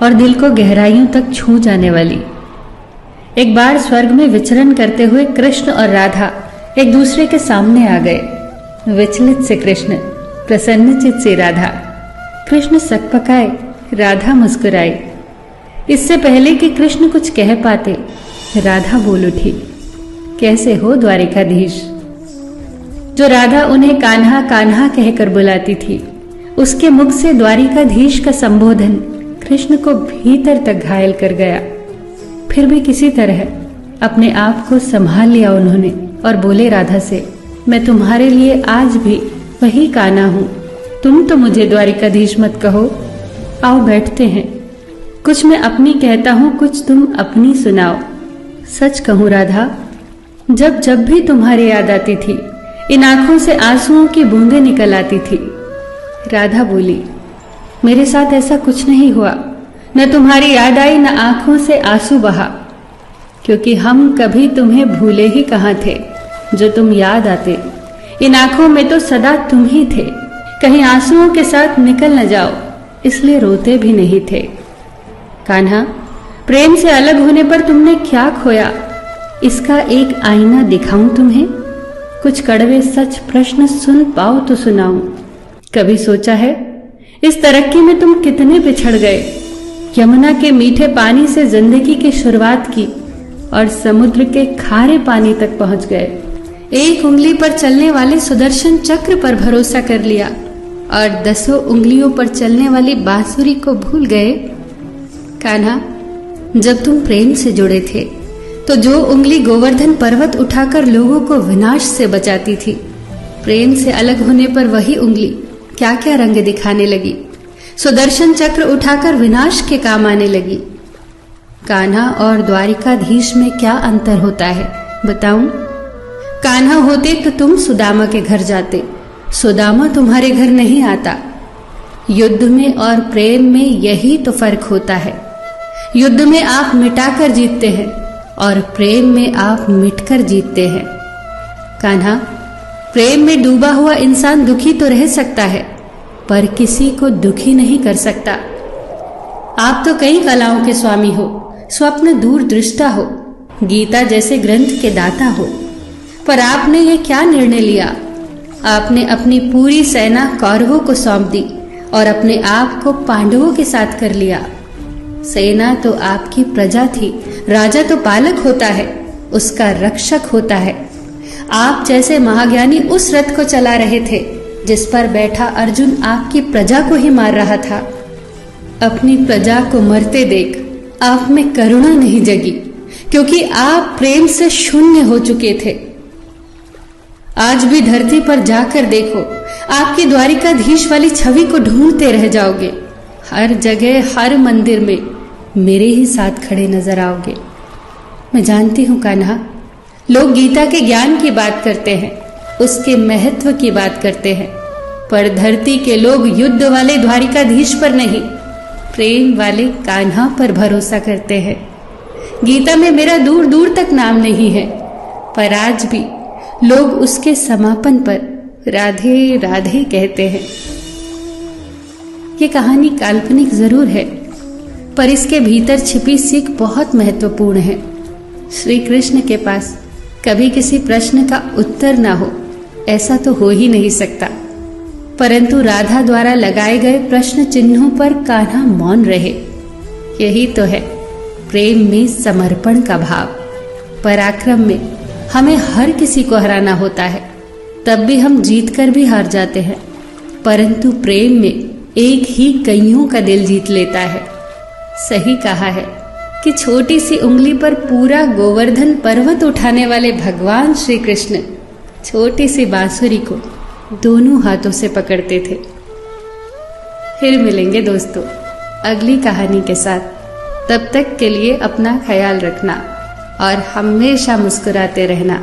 और दिल को गहराइयों तक छू जाने वाली। एक बार स्वर्ग में विचरण करते हुए कृष्ण और राधा एक दूसरे के सामने आ गए। विचलित से कृष्ण, प्रसन्नचित से राधा। कृष्ण सकपकाए, राधा मुस्कुराई। इससे पहले कि कृष्ण कुछ कह पाते, राधा बोल उठी, कैसे हो द्वारिकाधीश। जो राधा उन्हें कान्हा कान्हा कहकर बुलाती थी, उसके मुख से द्वारिकाधीश का संबोधन कृष्ण को भीतर तक घायल कर गया। फिर भी किसी तरह अपने आप को संभाल लिया उन्होंने और बोले राधा से, मैं तुम्हारे लिए आज भी वही कान्हा हूं। तुम तो मुझे द्वारिकाधीश मत कहो। आओ बैठते हैं। कुछ मैं अपनी कहता हूं, कुछ तुम अपनी सुनाओ। सच कहूं राधा, जब जब भी तुम्हारी याद आती थी, इन आंखों से आंसुओं की बूंदें निकल आती थी। राधा बोली, मेरे साथ ऐसा कुछ नहीं हुआ। न तुम्हारी याद आई, न आंखों से आंसू बहा, क्योंकि हम कभी तुम्हें भूले ही कहाँ थे जो तुम याद आते। इन आंखों में तो सदा तुम ही थे, कहीं आंसुओं के साथ निकल न जाओ, इसलिए रोते भी नहीं थे। कान्हा, प्रेम से अलग होने पर तुमने क्या खोया, इसका एक आईना दिखाऊं तुम्हें। कुछ कड़वे सच प्रश्न सुन पाओ तो सुनाऊं। कभी सोचा है इस तरक्की में तुम कितने पिछड़ गए। यमुना के मीठे पानी से जिंदगी की शुरुआत की और समुद्र के खारे पानी तक पहुंच गए। एक उंगली पर चलने वाले सुदर्शन चक्र पर भरोसा कर लिया और 10 उंगलियों पर चलने वाली बांसुरी को भूल गए। कान्हा, जब तुम प्रेम से जुड़े थे तो जो उंगली गोवर्धन पर्वत उठाकर लोगों को विनाश से बचाती थी, प्रेम से अलग होने पर वही उंगली क्या क्या रंग दिखाने लगी। सुदर्शन चक्र उठाकर विनाश के काम आने लगी। कान्हा और द्वारिकाधीश में क्या अंतर होता है बताऊं? कान्हा होते तो तुम सुदामा के घर जाते, सुदामा तुम्हारे घर नहीं आता। युद्ध में और प्रेम में यही तो फर्क होता है। युद्ध में आप मिटाकर जीतते हैं और प्रेम में आप मिटकर जीतते हैं। कान्हा, प्रेम में डूबा हुआ इंसान दुखी तो रह सकता है, पर किसी को दुखी नहीं कर सकता। आप तो कई कलाओं के स्वामी हो, स्वप्न दूरदृष्टा हो, गीता जैसे ग्रंथ के दाता हो, पर आपने ये क्या निर्णय लिया? आपने अपनी पूरी सेना कौरवों को सौंप दी और अपने आप को पांडवों के साथ कर लिया। सेना तो आपकी प्रजा थी, राजा तो पालक होता है, उसका रक्षक होता है। आप जैसे महाज्ञानी उस रथ को चला रहे थे जिस पर बैठा अर्जुन आपकी प्रजा को ही मार रहा था। अपनी प्रजा को मरते देख आप में करुणा नहीं जगी, क्योंकि आप प्रेम से शून्य हो चुके थे। आज भी धरती पर जाकर देखो, आपकी द्वारिकाधीश वाली छवि को ढूंढते रह जाओगे। हर जगह, हर मंदिर में मेरे ही साथ खड़े नजर आओगे। मैं जानती हूं कान्हा, लोग गीता के ज्ञान की बात करते हैं, उसके महत्व की बात करते हैं, पर धरती के लोग युद्ध वाले द्वारिकाधीश पर नहीं, प्रेम वाले कान्हा पर भरोसा करते हैं। गीता में मेरा दूर दूर तक नाम नहीं है, पर आज भी लोग उसके समापन पर राधे राधे कहते हैं। ये कहानी काल्पनिक जरूर है, पर इसके भीतर छिपी सीख बहुत महत्वपूर्ण है। श्री कृष्ण के पास कभी किसी प्रश्न का उत्तर ना हो, ऐसा तो हो ही नहीं सकता, परंतु राधा द्वारा लगाए गए प्रश्न चिन्हों पर कान्हा मौन रहे। यही तो है प्रेम में समर्पण का भाव। पराक्रम में हमें हर किसी को हराना होता है, तब भी हम जीत कर भी हार जाते हैं, परंतु प्रेम में एक ही कईयों का दिल जीत लेता है। सही कहा है कि छोटी सी उंगली पर पूरा गोवर्धन पर्वत उठाने वाले भगवान श्री कृष्ण छोटी सी बांसुरी को दोनों हाथों से पकड़ते थे। फिर मिलेंगे दोस्तों अगली कहानी के साथ। तब तक के लिए अपना ख्याल रखना और हमेशा मुस्कुराते रहना।